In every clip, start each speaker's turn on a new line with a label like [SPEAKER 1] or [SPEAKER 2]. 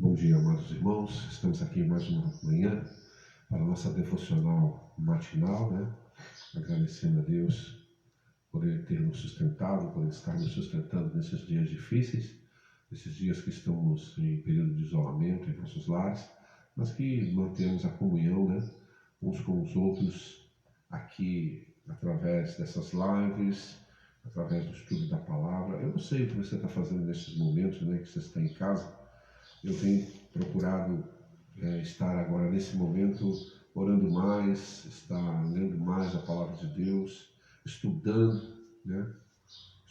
[SPEAKER 1] Bom dia, amados irmãos. Estamos aqui mais uma manhã para a nossa devocional matinal, né? Agradecendo a Deus por Ele ter nos sustentado, por Ele estar nos sustentando nesses dias difíceis, nesses dias que estamos em período de isolamento em nossos lares, mas que mantemos a comunhão, né? Uns com os outros aqui através dessas lives, através do estudo da palavra. Eu não sei o que você está fazendo nesses momentos, né? Que você está em casa. Eu tenho procurado estar agora nesse momento orando mais, estar lendo mais a palavra de Deus, estudando, né?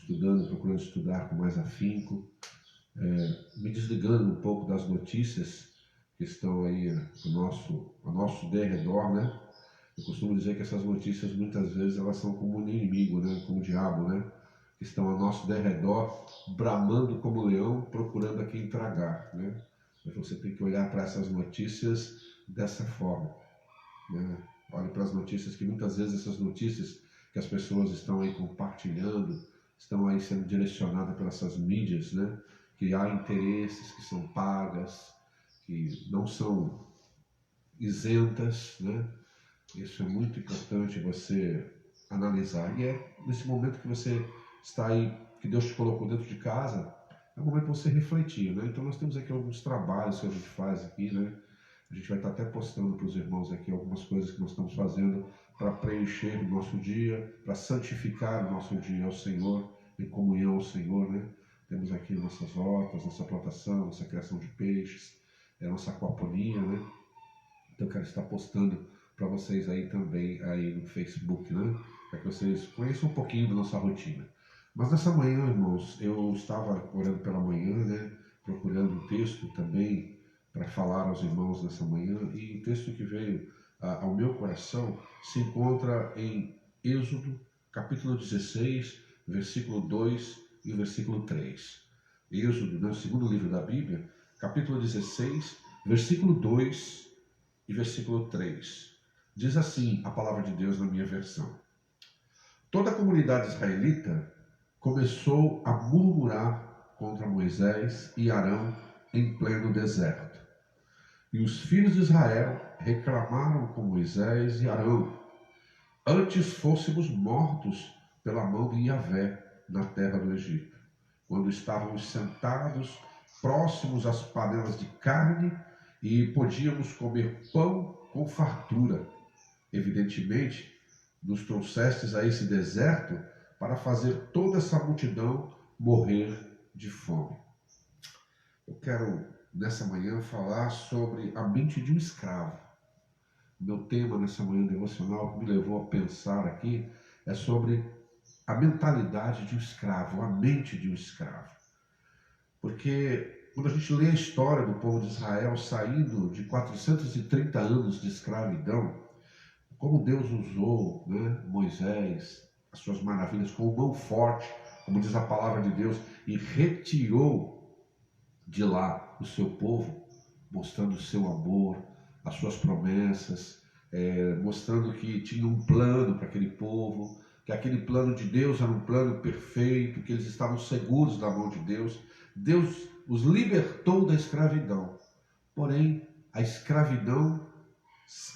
[SPEAKER 1] Procurando estudar com mais afinco, me desligando um pouco das notícias que estão aí ao nosso derredor, né? Eu costumo dizer que essas notícias muitas vezes elas são como um inimigo, né? Como o diabo, né? Que estão ao nosso derredor, bramando como leão, procurando a quem tragar, né? Mas você tem que olhar para essas notícias dessa forma, né? Olhe para as notícias, que muitas vezes essas notícias que as pessoas estão aí compartilhando, estão aí sendo direcionadas pelas essas mídias, né? Que há interesses que são pagas, que não são isentas, né? Isso é muito importante você analisar. E é nesse momento que você está aí, que Deus te colocou dentro de casa, é o momento de você refletir, né? Então nós temos aqui alguns trabalhos que a gente faz aqui, né? A gente vai estar até postando para os irmãos aqui algumas coisas que nós estamos fazendo para preencher o nosso dia, para santificar o nosso dia ao Senhor, em comunhão ao Senhor, né? Temos aqui nossas hortas, nossa plantação, nossa criação de peixes, a nossa aquaponia, né? Então eu quero estar postando para vocês aí também aí no Facebook, né? Para que vocês conheçam um pouquinho da nossa rotina. Mas nessa manhã, irmãos, eu estava orando pela manhã, né? Procurando um texto também para falar aos irmãos nessa manhã, e o texto que veio ao meu coração se encontra em Êxodo, capítulo 16, versículo 2 e versículo 3. Êxodo, né, o segundo livro da Bíblia, capítulo 16, versículo 2 e versículo 3. Diz assim a palavra de Deus na minha versão: Toda a comunidade israelita começou a murmurar contra Moisés e Arão em pleno deserto. E os filhos de Israel reclamaram com Moisés e Arão: Antes fôssemos mortos pela mão de Yahvé na terra do Egito, quando estávamos sentados próximos às panelas de carne e podíamos comer pão com fartura. Evidentemente, nos trouxestes a esse deserto para fazer toda essa multidão morrer de fome. Eu quero, nessa manhã, falar sobre a mente de um escravo. Meu tema nessa manhã devocional que me levou a pensar aqui é sobre a mentalidade de um escravo, a mente de um escravo. Porque quando a gente lê a história do povo de Israel saindo de 430 anos de escravidão, como Deus usou, né, Moisés, as suas maravilhas, com mão forte, como diz a palavra de Deus, e retirou de lá o seu povo, mostrando o seu amor, as suas promessas, mostrando que tinha um plano para aquele povo, que aquele plano de Deus era um plano perfeito, que eles estavam seguros da mão de Deus. Deus os libertou da escravidão. Porém, a escravidão,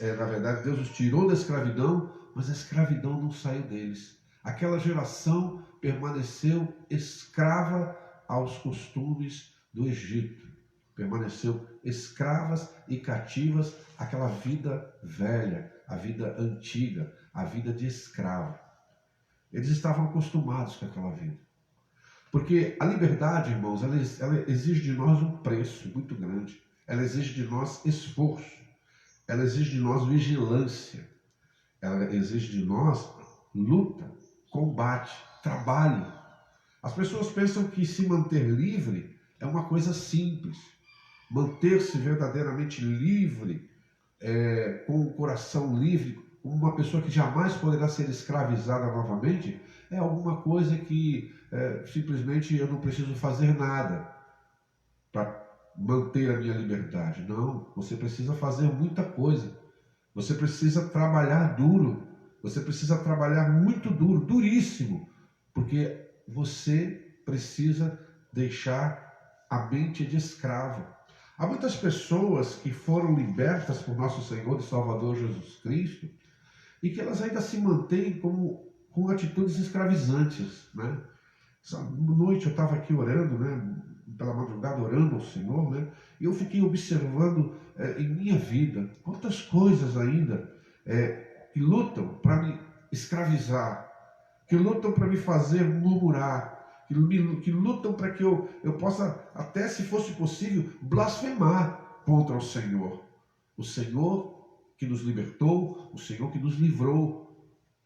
[SPEAKER 1] na verdade, Deus os tirou da escravidão, mas a escravidão não saiu deles. Aquela geração permaneceu escrava aos costumes do Egito. Permaneceu escravas e cativas àquela vida velha, a vida antiga, a vida de escravo. Eles estavam acostumados com aquela vida. Porque a liberdade, irmãos, ela exige de nós um preço muito grande. Ela exige de nós esforço. Ela exige de nós vigilância. Ela exige de nós luta, combate, trabalho. As pessoas pensam que se manter livre é uma coisa simples. Manter-se verdadeiramente livre, com o coração livre, uma pessoa que jamais poderá ser escravizada novamente, é alguma coisa que simplesmente eu não preciso fazer nada para manter a minha liberdade. Não, você precisa fazer muita coisa. Você precisa trabalhar duro. Você precisa trabalhar muito duro, duríssimo, porque você precisa deixar a mente de escravo. Há muitas pessoas que foram libertas por nosso Senhor e Salvador Jesus Cristo e que elas ainda se mantêm com atitudes escravizantes, né? Essa noite eu estava aqui orando, né? Pela madrugada orando ao Senhor, né? E eu fiquei observando em minha vida quantas coisas ainda que lutam para me escravizar, que lutam para me fazer murmurar, que lutam para que eu possa, até se fosse possível, blasfemar contra o Senhor. O Senhor que nos libertou, o Senhor que nos livrou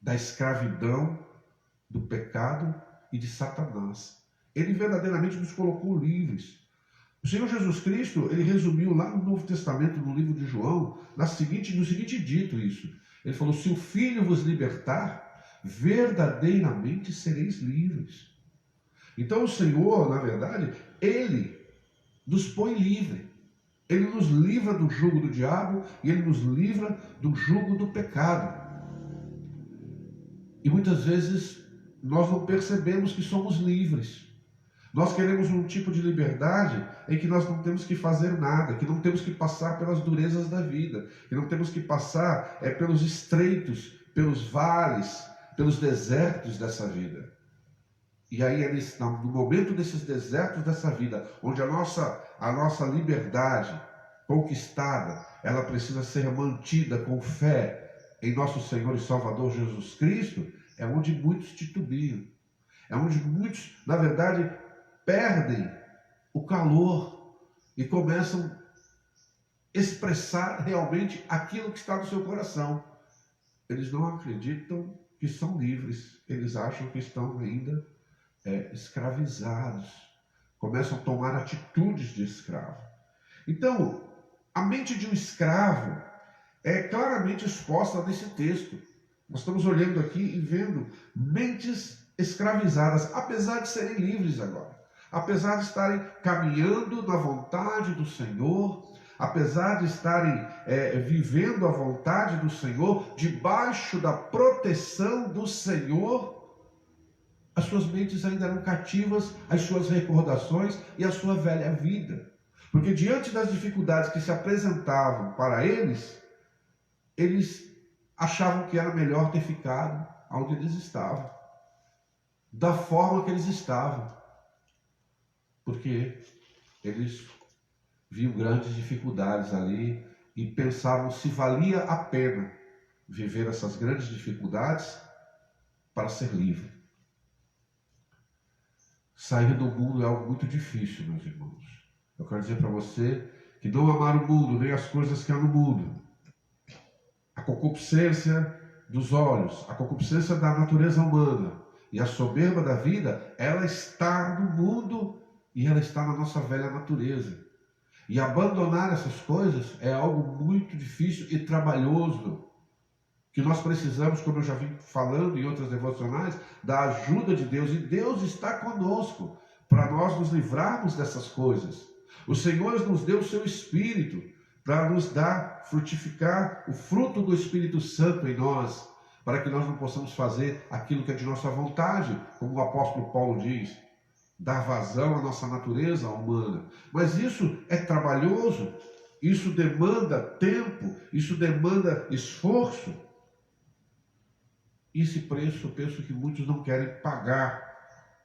[SPEAKER 1] da escravidão, do pecado e de Satanás. Ele verdadeiramente nos colocou livres. O Senhor Jesus Cristo, ele resumiu lá no Novo Testamento, no livro de João, no seguinte dito isso. Ele falou, se o Filho vos libertar, verdadeiramente sereis livres. Então o Senhor, na verdade, ele nos põe livre. Ele nos livra do jugo do diabo e ele nos livra do jugo do pecado. E muitas vezes nós não percebemos que somos livres. Nós queremos um tipo de liberdade em que nós não temos que fazer nada, que não temos que passar pelas durezas da vida, que não temos que passar pelos estreitos, pelos vales, pelos desertos dessa vida. E aí, no momento desses desertos dessa vida, onde a nossa liberdade conquistada, ela precisa ser mantida com fé em nosso Senhor e Salvador Jesus Cristo, é onde muitos titubeam. É onde muitos, na verdade, perdem o calor e começam a expressar realmente aquilo que está no seu coração. Eles não acreditam que são livres, eles acham que estão ainda escravizados, começam a tomar atitudes de escravo. Então, a mente de um escravo é claramente exposta nesse texto. Nós estamos olhando aqui e vendo mentes escravizadas, apesar de serem livres agora, apesar de estarem caminhando na vontade do Senhor, apesar de estarem vivendo a vontade do Senhor, debaixo da proteção do Senhor, as suas mentes ainda eram cativas às suas recordações e à sua velha vida. Porque diante das dificuldades que se apresentavam para eles achavam que era melhor ter ficado onde eles estavam, da forma que eles estavam, porque eles viam grandes dificuldades ali e pensavam se valia a pena viver essas grandes dificuldades para ser livre. Sair do mundo é algo muito difícil, meus irmãos. Eu quero dizer para você que não amar o mundo, nem as coisas que há no mundo, a concupiscência dos olhos, a concupiscência da natureza humana e a soberba da vida, ela está no mundo e ela está na nossa velha natureza. E abandonar essas coisas é algo muito difícil e trabalhoso, que nós precisamos, como eu já vim falando em outras devocionais, da ajuda de Deus, e Deus está conosco para nós nos livrarmos dessas coisas. O Senhor nos deu o seu Espírito para nos dar, frutificar o fruto do Espírito Santo em nós, para que nós não possamos fazer aquilo que é de nossa vontade, como o apóstolo Paulo diz, dar vazão à nossa natureza humana. Mas isso é trabalhoso, isso demanda tempo, isso demanda esforço. Esse preço eu penso que muitos não querem pagar,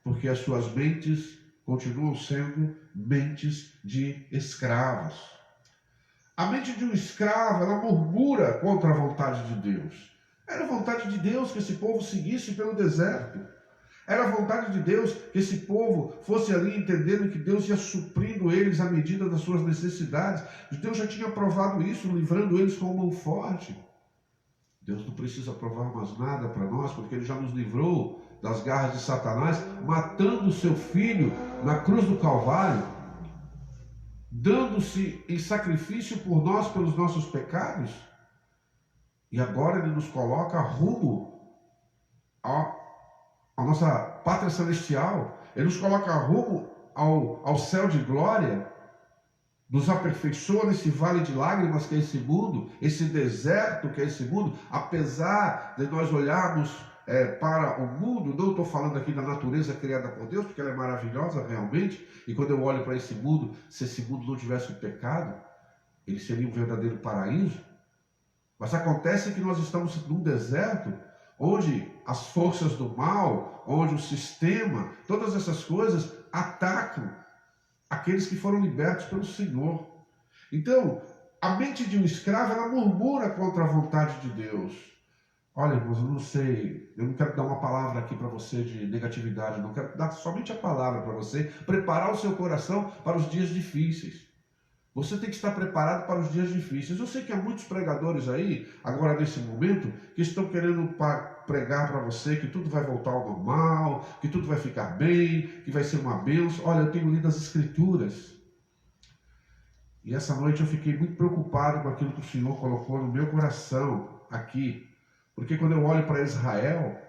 [SPEAKER 1] porque as suas mentes continuam sendo mentes de escravos. A mente de um escravo, ela murmura contra a vontade de Deus. Era a vontade de Deus que esse povo seguisse pelo deserto. Era a vontade de Deus que esse povo fosse ali entendendo que Deus ia suprindo eles à medida das suas necessidades. Deus já tinha provado isso, livrando eles com mão forte. Deus não precisa provar mais nada para nós, porque Ele já nos livrou das garras de Satanás, matando o seu Filho na cruz do Calvário, dando-se em sacrifício por nós, pelos nossos pecados. E agora Ele nos coloca rumo à nossa pátria celestial. Ele nos coloca rumo ao céu de glória, nos aperfeiçoa nesse vale de lágrimas que é esse mundo, esse deserto que é esse mundo, apesar de nós olharmos para o mundo. Não estou falando aqui da natureza criada por Deus, porque ela é maravilhosa realmente, e quando eu olho para esse mundo, se esse mundo não tivesse o pecado, ele seria um verdadeiro paraíso. Mas acontece que nós estamos num deserto, onde as forças do mal, onde o sistema, todas essas coisas atacam aqueles que foram libertos pelo Senhor. Então, a mente de um escravo, ela murmura contra a vontade de Deus. Olha, irmãos, eu não sei, eu não quero dar uma palavra aqui para você de negatividade, eu não quero dar somente a palavra para você, preparar o seu coração para os dias difíceis. Você tem que estar preparado para os dias difíceis. Eu sei que há muitos pregadores aí, agora nesse momento, que estão querendo pregar para você que tudo vai voltar ao normal, que tudo vai ficar bem, que vai ser uma bênção. Olha, eu tenho lido as Escrituras. E essa noite eu fiquei muito preocupado com aquilo que o Senhor colocou no meu coração aqui. Porque quando eu olho para Israel,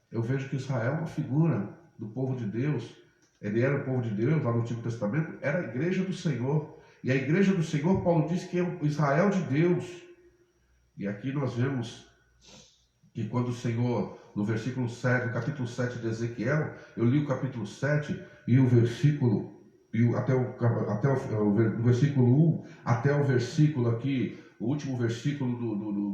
[SPEAKER 1] eu vejo que Israel é uma figura do povo de Deus. Ele era o povo de Deus lá no Antigo Testamento, era a igreja do Senhor. E a igreja do Senhor, Paulo diz que é o Israel de Deus. E aqui nós vemos que quando o Senhor, no versículo 7, no capítulo 7 de Ezequiel, eu li o capítulo 7 e o versículo, do versículo 1 até o versículo aqui, o último versículo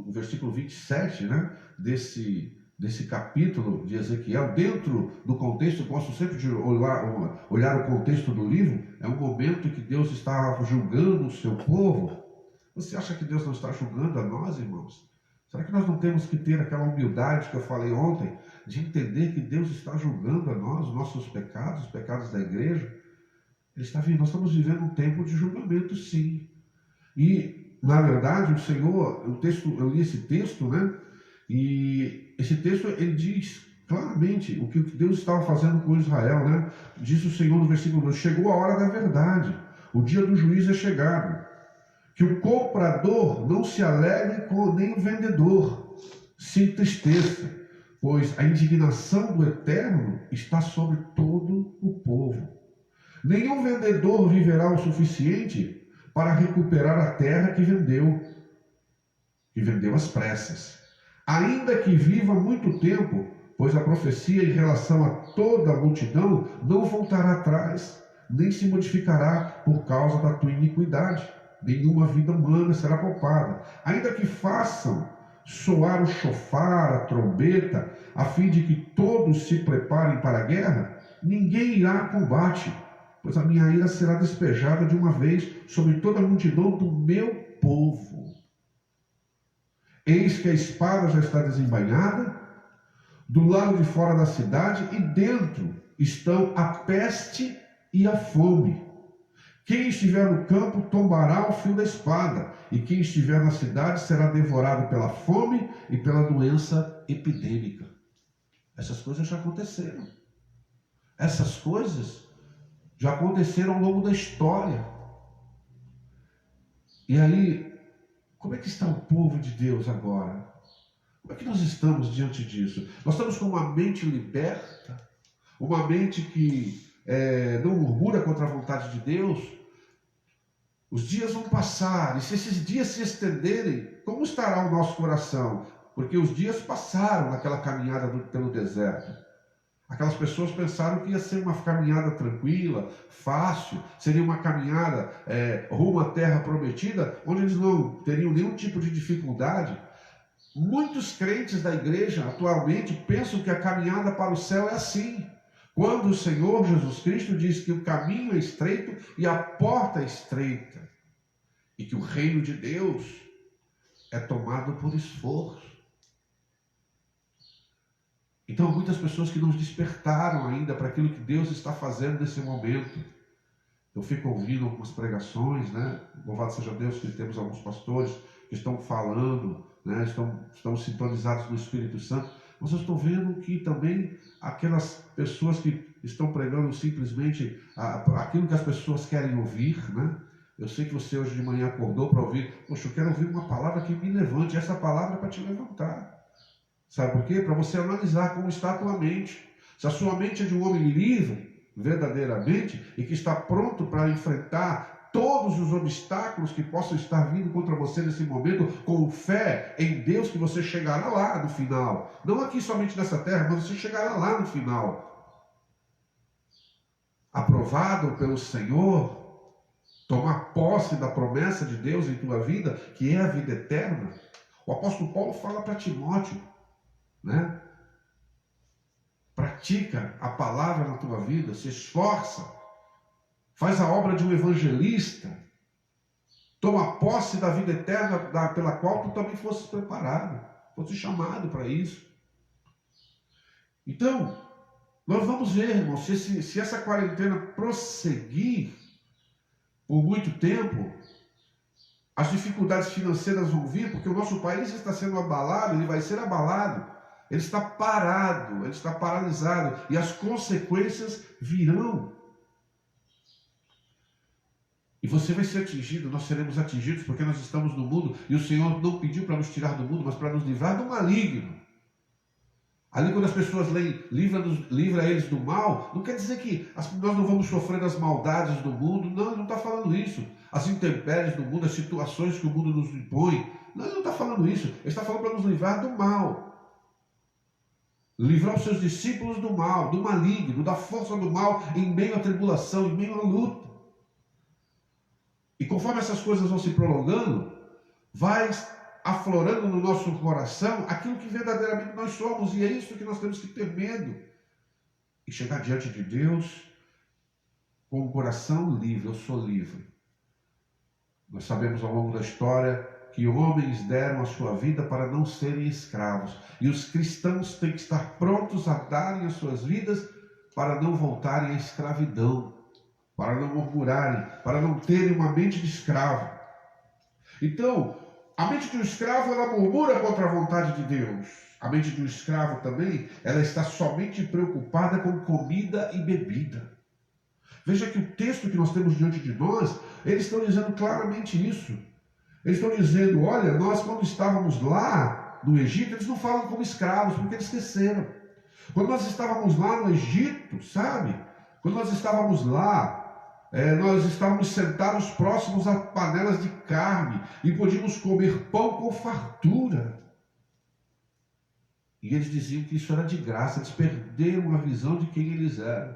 [SPEAKER 1] do versículo 27, né, desse capítulo de Ezequiel, dentro do contexto, eu gosto sempre de olhar o contexto do livro, é um momento que Deus está julgando o seu povo. Você acha que Deus não está julgando a nós, irmãos? Será que nós não temos que ter aquela humildade que eu falei ontem, de entender que Deus está julgando a nós, os nossos pecados, os pecados da igreja? Nós estamos vivendo um tempo de julgamento, sim. E, na verdade, o Senhor, eu li esse texto, né? E esse texto, ele diz claramente o que Deus estava fazendo com Israel, né? Diz o Senhor no versículo 2, chegou a hora da verdade, o dia do juízo é chegado, que o comprador não se alegre com nem o vendedor se entristeça, pois a indignação do Eterno está sobre todo o povo. Nenhum vendedor viverá o suficiente para recuperar a terra que vendeu às pressas. Ainda que viva muito tempo, pois a profecia em relação a toda a multidão não voltará atrás, nem se modificará por causa da tua iniquidade. Nenhuma vida humana será poupada. Ainda que façam soar o chofar, a trombeta, a fim de que todos se preparem para a guerra, ninguém irá a combate, pois a minha ira será despejada de uma vez sobre toda a multidão do meu povo. Eis que a espada já está desembainhada, do lado de fora da cidade, e dentro estão a peste e a fome. Quem estiver no campo tombará o fio da espada, e quem estiver na cidade será devorado pela fome e pela doença epidêmica. Essas coisas já aconteceram. Essas coisas já aconteceram ao longo da história. E aí, como é que está o povo de Deus agora? Como é que nós estamos diante disso? Nós estamos com uma mente liberta, uma mente que não murmura contra a vontade de Deus. Os dias vão passar, e se esses dias se estenderem, como estará o nosso coração? Porque os dias passaram naquela caminhada pelo deserto. Aquelas pessoas pensaram que ia ser uma caminhada tranquila, fácil, seria uma caminhada rumo à terra prometida, onde eles não teriam nenhum tipo de dificuldade. Muitos crentes da igreja atualmente pensam que a caminhada para o céu é assim. Quando o Senhor Jesus Cristo diz que o caminho é estreito e a porta é estreita, e que o reino de Deus é tomado por esforço. Então, muitas pessoas que não despertaram ainda para aquilo que Deus está fazendo nesse momento. Eu fico ouvindo algumas pregações, né? Louvado seja Deus que temos alguns pastores que estão falando, né? Estão sintonizados no Espírito Santo. Mas eu estou vendo que também aquelas pessoas que estão pregando simplesmente aquilo que as pessoas querem ouvir, né? Eu sei que você hoje de manhã acordou para ouvir, poxa, eu quero ouvir uma palavra que me levante. Essa palavra é para te levantar. Sabe por quê? Para você analisar como está a tua mente. Se a sua mente é de um homem livre, verdadeiramente, e que está pronto para enfrentar todo todos os obstáculos que possam estar vindo contra você nesse momento, com fé em Deus, que você chegará lá no final. Não aqui somente nessa terra, mas você chegará lá no final. Aprovado pelo Senhor, tomar posse da promessa de Deus em tua vida, que é a vida eterna. O apóstolo Paulo fala para Timóteo, né? Pratica a palavra na tua vida, se esforça, faz a obra de um evangelista, toma posse da vida eterna pela qual tu também fosses preparado, fosse chamado para isso. Então, nós vamos ver, irmãos, se essa quarentena prosseguir por muito tempo, as dificuldades financeiras vão vir, porque o nosso país está sendo abalado, ele vai ser abalado. Ele está parado, ele está paralisado, e as consequências virão. E você vai ser atingido, nós seremos atingidos, porque nós estamos no mundo, e o Senhor não pediu para nos tirar do mundo, mas para nos livrar do maligno. Ali, quando as pessoas leem, livra eles do mal, não quer dizer que nós não vamos sofrer as maldades do mundo. Não, ele não está falando isso. As intempéries do mundo, as situações que o mundo nos impõe. Não, ele não está falando isso. Ele está falando para nos livrar do mal. Livrar os seus discípulos do mal, do maligno, da força do mal, em meio à tribulação, em meio à luta. E conforme essas coisas vão se prolongando, vai aflorando no nosso coração aquilo que verdadeiramente nós somos, e é isso que nós temos que ter medo. E chegar diante de Deus com o coração livre. Eu sou livre. Nós sabemos ao longo da história que homens deram a sua vida para não serem escravos. E os cristãos têm que estar prontos a darem as suas vidas para não voltarem à escravidão, para não murmurarem, para não terem uma mente de escravo. Então, a mente de um escravo, ela murmura contra a vontade de Deus. A mente de um escravo também, ela está somente preocupada com comida e bebida. Veja que o texto que nós temos diante de nós, eles estão dizendo claramente isso. Eles estão dizendo, olha, nós quando estávamos lá no Egito, eles não falam como escravos, porque eles esqueceram. Quando nós estávamos lá no Egito, sabe? Quando nós estávamos lá, nós estávamos sentados próximos a panelas de carne e podíamos comer pão com fartura. E eles diziam que isso era de graça, eles perderam a visão de quem eles eram.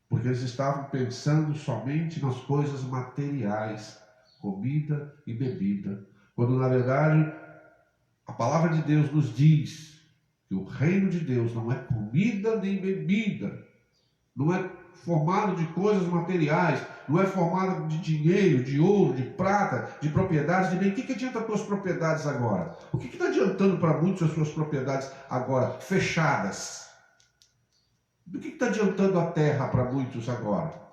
[SPEAKER 1] Porque eles estavam pensando somente nas coisas materiais, comida e bebida. Quando na verdade a palavra de Deus nos diz que o reino de Deus não é comida nem bebida, não é formado de coisas materiais, não é formado de dinheiro, de ouro, de prata, de propriedades, de bem. O que adianta as tuas propriedades agora? O que está adiantando para muitos as suas propriedades agora fechadas? Do que está adiantando a terra para muitos agora?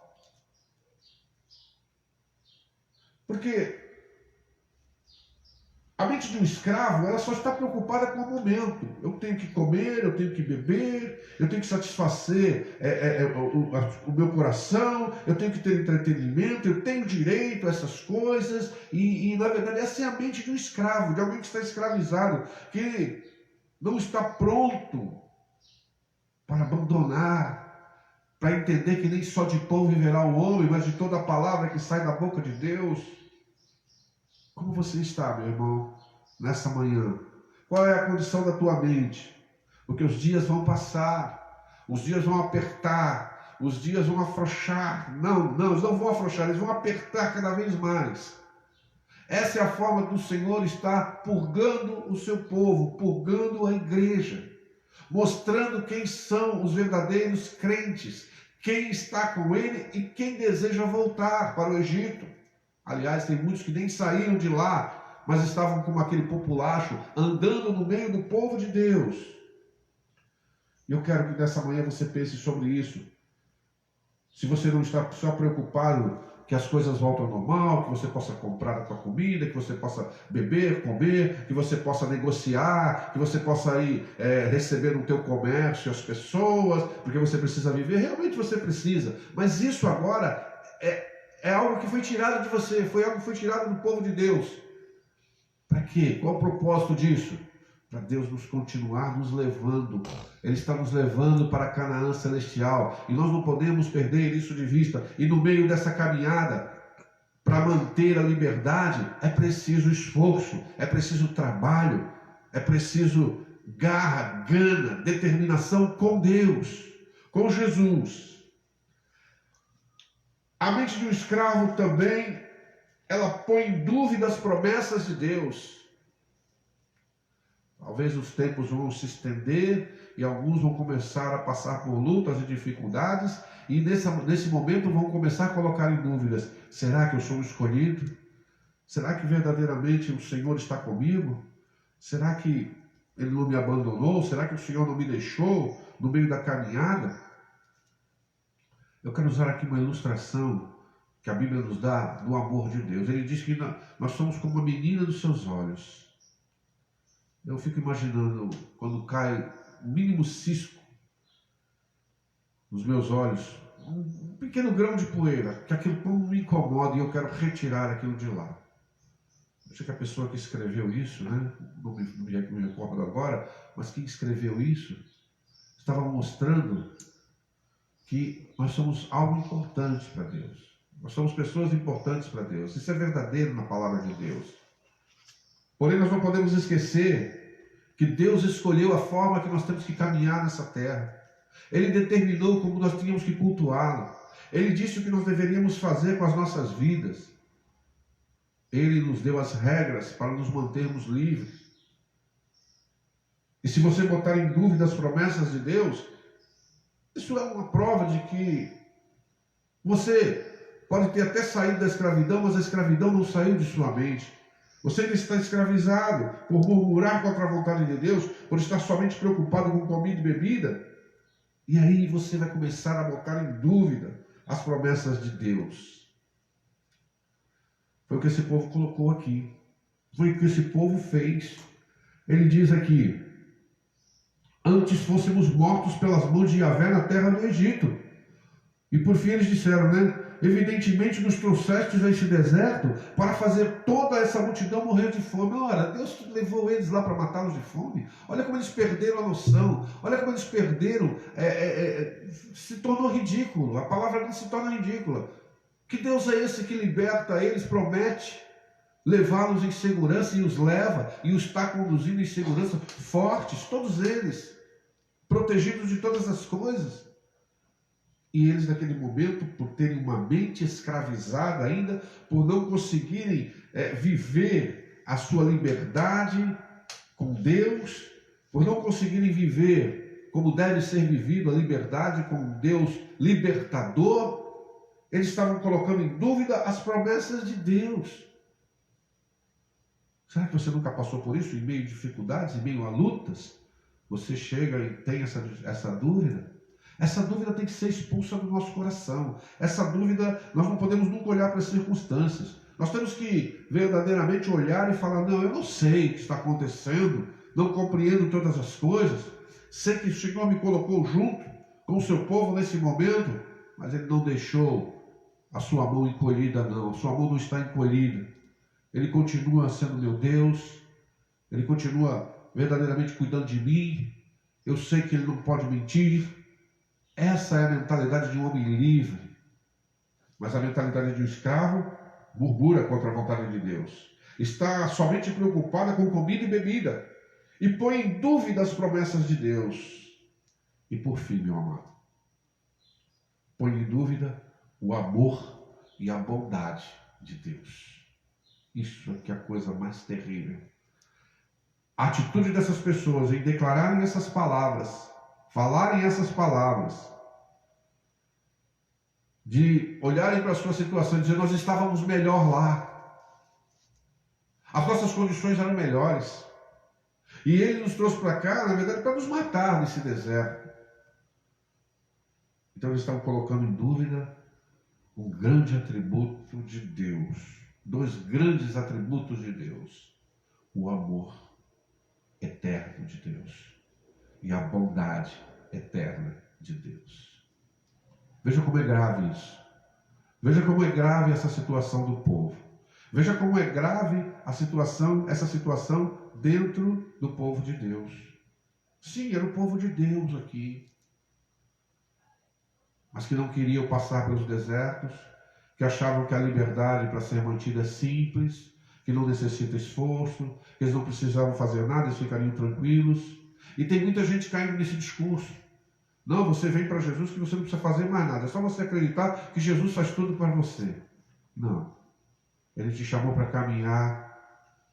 [SPEAKER 1] Porque a mente de um escravo, ela só está preocupada com o momento. Eu tenho que comer, eu tenho que beber, eu tenho que satisfazer o meu coração, eu tenho que ter entretenimento, eu tenho direito a essas coisas. E na verdade, essa é a mente de um escravo, de alguém que está escravizado, que não está pronto para abandonar, para entender que nem só de pão viverá o homem, mas de toda a palavra que sai da boca de Deus. Como você está, meu irmão, nessa manhã? Qual é a condição da tua mente? Porque os dias vão passar, os dias vão apertar, os dias vão afrouxar. Não, eles não vão afrouxar, eles vão apertar cada vez mais. Essa é a forma do Senhor estar purgando o seu povo, purgando a igreja, mostrando quem são os verdadeiros crentes, quem está com ele e quem deseja voltar para o Egito. Aliás, tem muitos que nem saíram de lá, mas estavam como aquele populacho, andando no meio do povo de Deus. E eu quero que nessa manhã você pense sobre isso. Se você não está só preocupado que as coisas voltem ao normal, que você possa comprar a tua comida, que você possa beber, comer, que você possa negociar, que você possa ir receber no teu comércio as pessoas, porque você precisa viver, realmente você precisa. Mas isso agora é algo que foi tirado de você, foi algo que foi tirado do povo de Deus. Para quê? Qual o propósito disso? Para Deus nos continuar nos levando. Ele está nos levando para Canaã celestial. E nós não podemos perder isso de vista. E no meio dessa caminhada, para manter a liberdade, é preciso esforço, é preciso trabalho, é preciso garra, gana, determinação com Deus, com Jesus. A mente de um escravo também, ela põe em dúvida as promessas de Deus. Talvez os tempos vão se estender e alguns vão começar a passar por lutas e dificuldades e nesse momento vão começar a colocar em dúvidas: será que eu sou um escolhido? Será que verdadeiramente o Senhor está comigo? Será que Ele não me abandonou? Será que o Senhor não me deixou no meio da caminhada? Eu quero usar aqui uma ilustração que a Bíblia nos dá do amor de Deus. Ele diz que nós somos como a menina dos seus olhos. Eu fico imaginando quando cai o mínimo cisco nos meus olhos, um pequeno grão de poeira, que aquilo não me incomoda e eu quero retirar aquilo de lá. Eu sei que a pessoa que escreveu isso, né, não me recordo agora, mas quem escreveu isso estava mostrando que nós somos algo importante para Deus. Nós somos pessoas importantes para Deus. Isso é verdadeiro na palavra de Deus. Porém, nós não podemos esquecer que Deus escolheu a forma que nós temos que caminhar nessa terra. Ele determinou como nós tínhamos que cultuá-lo. Ele disse o que nós deveríamos fazer com as nossas vidas. Ele nos deu as regras para nos mantermos livres. E se você botar em dúvida as promessas de Deus, isso é uma prova de que você pode ter até saído da escravidão, mas a escravidão não saiu de sua mente. Você ainda está escravizado por murmurar contra a vontade de Deus, por estar somente preocupado com comida e bebida. E aí você vai começar a botar em dúvida as promessas de Deus. Foi o que esse povo colocou aqui. Foi o que esse povo fez. Ele diz aqui: antes fôssemos mortos pelas mãos de Yahvé na terra do Egito. E por fim eles disseram, né? Evidentemente nos trouxestes a esse deserto para fazer toda essa multidão morrer de fome. Ora, Deus levou eles lá para matá-los de fome. Olha como eles perderam a noção. Olha como eles perderam. Se tornou ridículo. A palavra não se torna ridícula. Que Deus é esse que liberta eles, promete levá-los em segurança e os leva e os está conduzindo em segurança, fortes, todos eles, protegidos de todas as coisas. E eles, naquele momento, por terem uma mente escravizada ainda, por não conseguirem viver a sua liberdade com Deus, por não conseguirem viver como deve ser vivido a liberdade com Deus libertador, eles estavam colocando em dúvida as promessas de Deus. Será que você nunca passou por isso? Em meio a dificuldades, em meio a lutas, você chega e tem essa dúvida? Essa dúvida tem que ser expulsa do nosso coração. Essa dúvida, nós não podemos nunca olhar para as circunstâncias. Nós temos que verdadeiramente olhar e falar: não, eu não sei o que está acontecendo, não compreendo todas as coisas, sei que o Senhor me colocou junto com o seu povo nesse momento, mas Ele não deixou a sua mão encolhida, não. A sua mão não está encolhida. Ele continua sendo meu Deus, Ele continua verdadeiramente cuidando de mim. Eu sei que Ele não pode mentir. Essa é a mentalidade de um homem livre. Mas a mentalidade de um escravo murmura contra a vontade de Deus. Está somente preocupada com comida e bebida. E põe em dúvida as promessas de Deus. E por fim, meu amado, põe em dúvida o amor e a bondade de Deus. Isso é que é a coisa mais terrível. A atitude dessas pessoas em declararem essas palavras, falarem essas palavras, de olharem para a sua situação e dizer: nós estávamos melhor lá, as nossas condições eram melhores, e Ele nos trouxe para cá, na verdade, para nos matar nesse deserto. Então eles estavam colocando em dúvida um grande atributo de Deus, dois grandes atributos de Deus: o amor eterno de Deus e a bondade eterna de Deus. Veja como é grave isso. Veja como é grave essa situação do povo. Veja como é grave essa situação dentro do povo de Deus. Sim, era o povo de Deus aqui, mas que não queriam passar pelos desertos, que achavam que a liberdade para ser mantida é simples, que não necessita esforço, que eles não precisavam fazer nada, eles ficariam tranquilos. E tem muita gente caindo nesse discurso. Não, você vem para Jesus que você não precisa fazer mais nada, é só você acreditar que Jesus faz tudo para você. Não. Ele te chamou para caminhar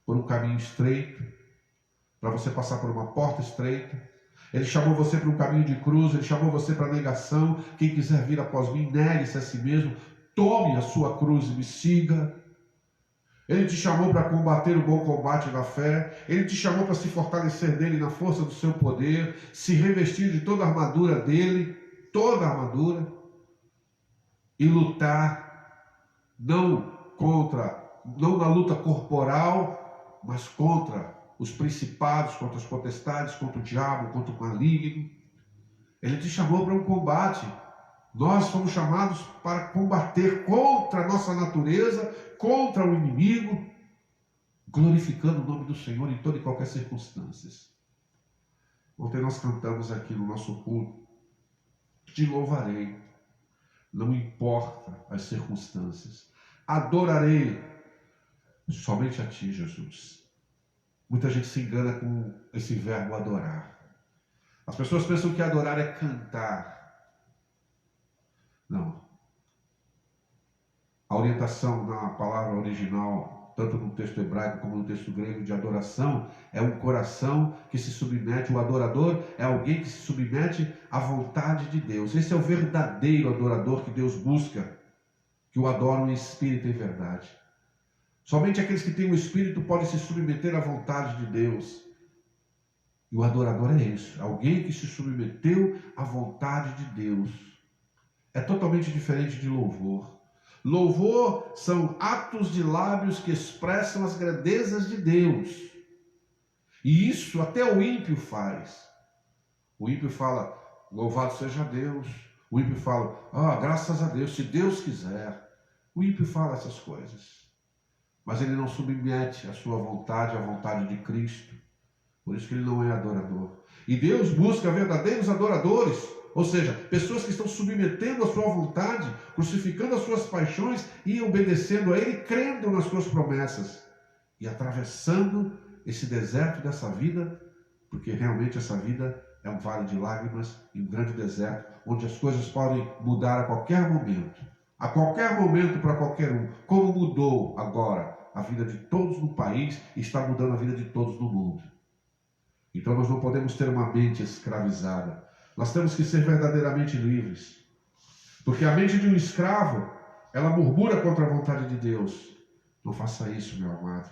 [SPEAKER 1] por um caminho estreito, para você passar por uma porta estreita. Ele chamou você para um caminho de cruz, ele chamou você para a negação. Quem quiser vir após mim, negue-se a si mesmo, tome a sua cruz e me siga. Ele te chamou para combater o bom combate da fé. Ele te chamou para se fortalecer nele na força do seu poder, se revestir de toda a armadura dele, toda a armadura, e lutar não na luta corporal, mas contra os principados, contra as potestades, contra o diabo, contra o maligno. Ele te chamou para um combate. Nós fomos chamados para combater contra a nossa natureza, contra o inimigo, glorificando o nome do Senhor em toda e qualquer circunstância. Ontem nós cantamos aqui no nosso culto: te louvarei, não importa as circunstâncias, adorarei somente a ti, Jesus. Muita gente se engana com esse verbo adorar. As pessoas pensam que adorar é cantar. Não. A orientação na palavra original, tanto no texto hebraico como no texto grego, de adoração, é um coração que se submete. O adorador é alguém que se submete à vontade de Deus. Esse é o verdadeiro adorador que Deus busca, que o adoram em espírito e em verdade. Somente aqueles que têm o Espírito podem se submeter à vontade de Deus. E o adorador é isso, alguém que se submeteu à vontade de Deus. É totalmente diferente de louvor. Louvor são atos de lábios que expressam as grandezas de Deus. E isso até o ímpio faz. O ímpio fala, louvado seja Deus. O ímpio fala, graças a Deus, se Deus quiser. O ímpio fala essas coisas. Mas ele não submete a sua vontade à vontade de Cristo. Por isso que ele não é adorador. E Deus busca verdadeiros adoradores, ou seja, pessoas que estão submetendo a sua vontade, crucificando as suas paixões e obedecendo a Ele, crendo nas suas promessas e atravessando esse deserto dessa vida, porque realmente essa vida é um vale de lágrimas e um grande deserto, onde as coisas podem mudar a qualquer momento para qualquer um, como mudou agora a vida de todos no país e está mudando a vida de todos no mundo. Então nós não podemos ter uma mente escravizada. Nós temos que ser verdadeiramente livres. Porque a mente de um escravo, ela murmura contra a vontade de Deus. Não faça isso, meu amado.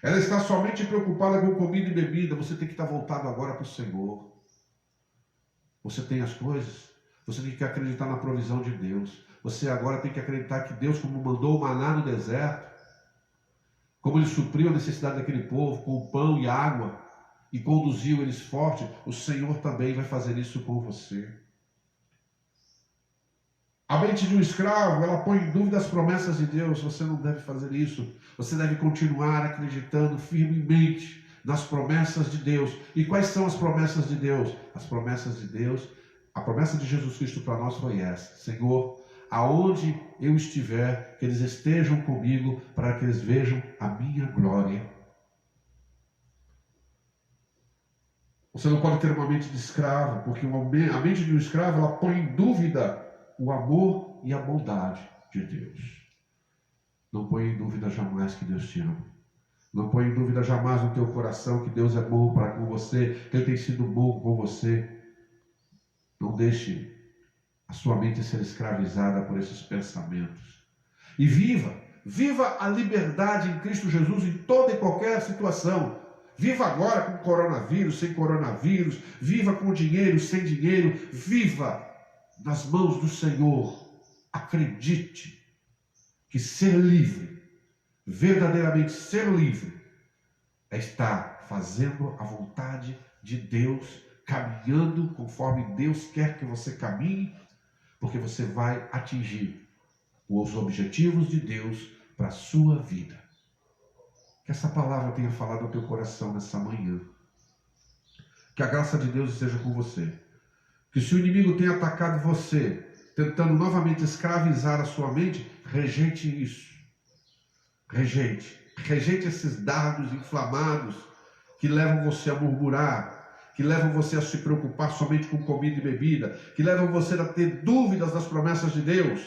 [SPEAKER 1] Ela está somente preocupada com comida e bebida. Você tem que estar voltado agora para o Senhor. Você tem as coisas. Você tem que acreditar na provisão de Deus. Você agora tem que acreditar que Deus, como mandou o maná no deserto, como Ele supriu a necessidade daquele povo com pão e água, e conduziu eles forte, o Senhor também vai fazer isso com você. A mente de um escravo, ela põe em dúvida as promessas de Deus. Você não deve fazer isso. Você deve continuar acreditando firmemente nas promessas de Deus. E quais são as promessas de Deus? As promessas de Deus, a promessa de Jesus Cristo para nós foi essa: Senhor, aonde eu estiver, que eles estejam comigo, para que eles vejam a minha glória. Você não pode ter uma mente de escravo, porque a mente de um escravo, ela põe em dúvida o amor e a bondade de Deus. Não põe em dúvida jamais que Deus te ama. Não põe em dúvida jamais no teu coração que Deus é bom para com você, que Ele tem sido bom com você. Não deixe a sua mente ser escravizada por esses pensamentos. E viva a liberdade em Cristo Jesus em toda e qualquer situação. Viva agora com coronavírus, sem coronavírus. Viva com dinheiro, sem dinheiro. Viva nas mãos do Senhor. Acredite que ser livre, verdadeiramente ser livre, é estar fazendo a vontade de Deus, caminhando conforme Deus quer que você caminhe, porque você vai atingir os objetivos de Deus para a sua vida. Que essa palavra tenha falado ao teu coração nessa manhã. Que a graça de Deus esteja com você. Que se o inimigo tenha atacado você, tentando novamente escravizar a sua mente, rejeite isso. Rejeite. Rejeite esses dardos inflamados que levam você a murmurar, que levam você a se preocupar somente com comida e bebida, que levam você a ter dúvidas das promessas de Deus,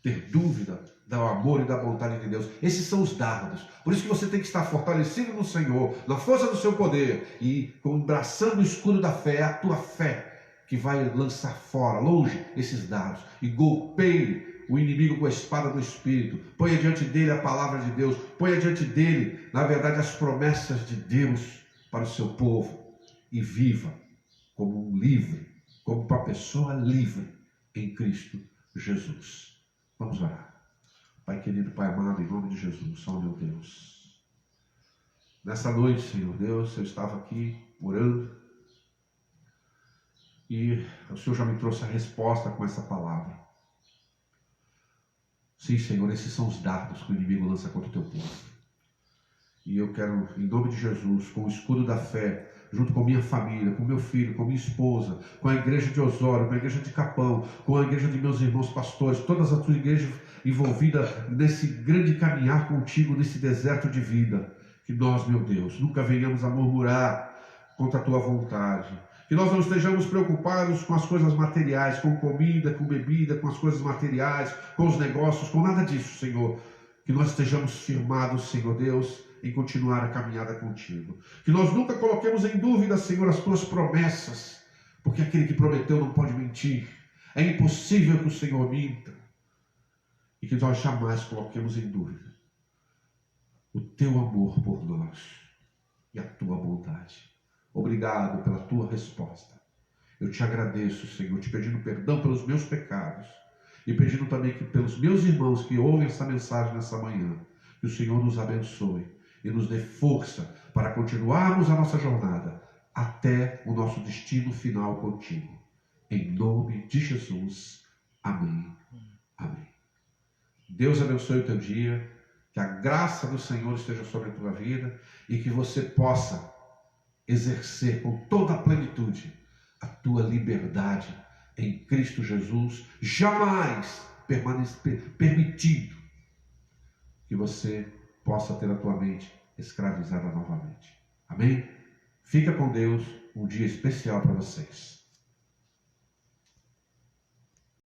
[SPEAKER 1] ter dúvida do amor e da vontade de Deus. Esses são os dardos. Por isso que você tem que estar fortalecido no Senhor, na força do seu poder, e abraçando o escudo da fé, é a tua fé que vai lançar fora, longe, esses dardos, e golpeie o inimigo com a espada do Espírito. Ponha diante dele a palavra de Deus, ponha diante dele, na verdade, as promessas de Deus para o seu povo, e viva como um livre, como uma pessoa livre em Cristo Jesus. Vamos orar. Pai querido, Pai amado, em nome de Jesus, ó meu Deus. Nessa noite, Senhor Deus, eu estava aqui orando e o Senhor já me trouxe a resposta com essa palavra. Sim, Senhor, esses são os dardos que o inimigo lança contra o teu povo. E eu quero, em nome de Jesus, com o escudo da fé, junto com minha família, com meu filho, com minha esposa, com a igreja de Osório, com a igreja de Capão, com a igreja de meus irmãos pastores, todas as tuas igrejas envolvidas nesse grande caminhar contigo, nesse deserto de vida, que nós, meu Deus, nunca venhamos a murmurar contra a tua vontade, que nós não estejamos preocupados com as coisas materiais, com comida, com bebida, com as coisas materiais, com os negócios, com nada disso, Senhor, que nós estejamos firmados, Senhor Deus, em continuar a caminhada contigo. Que nós nunca coloquemos em dúvida, Senhor, as tuas promessas, porque aquele que prometeu não pode mentir. É impossível que o Senhor minta. E que nós jamais coloquemos em dúvida o teu amor por nós e a tua bondade. Obrigado pela tua resposta. Eu te agradeço, Senhor, te pedindo perdão pelos meus pecados e pedindo também que pelos meus irmãos que ouvem essa mensagem nessa manhã, que o Senhor nos abençoe e nos dê força para continuarmos a nossa jornada até o nosso destino final contigo. Em nome de Jesus. Amém. Amém. Deus abençoe o teu dia, que a graça do Senhor esteja sobre a tua vida e que você possa exercer com toda a plenitude a tua liberdade em Cristo Jesus, jamais permitindo que você possa ter a tua mente escravizada novamente. Amém? Fica com Deus, um dia especial para vocês.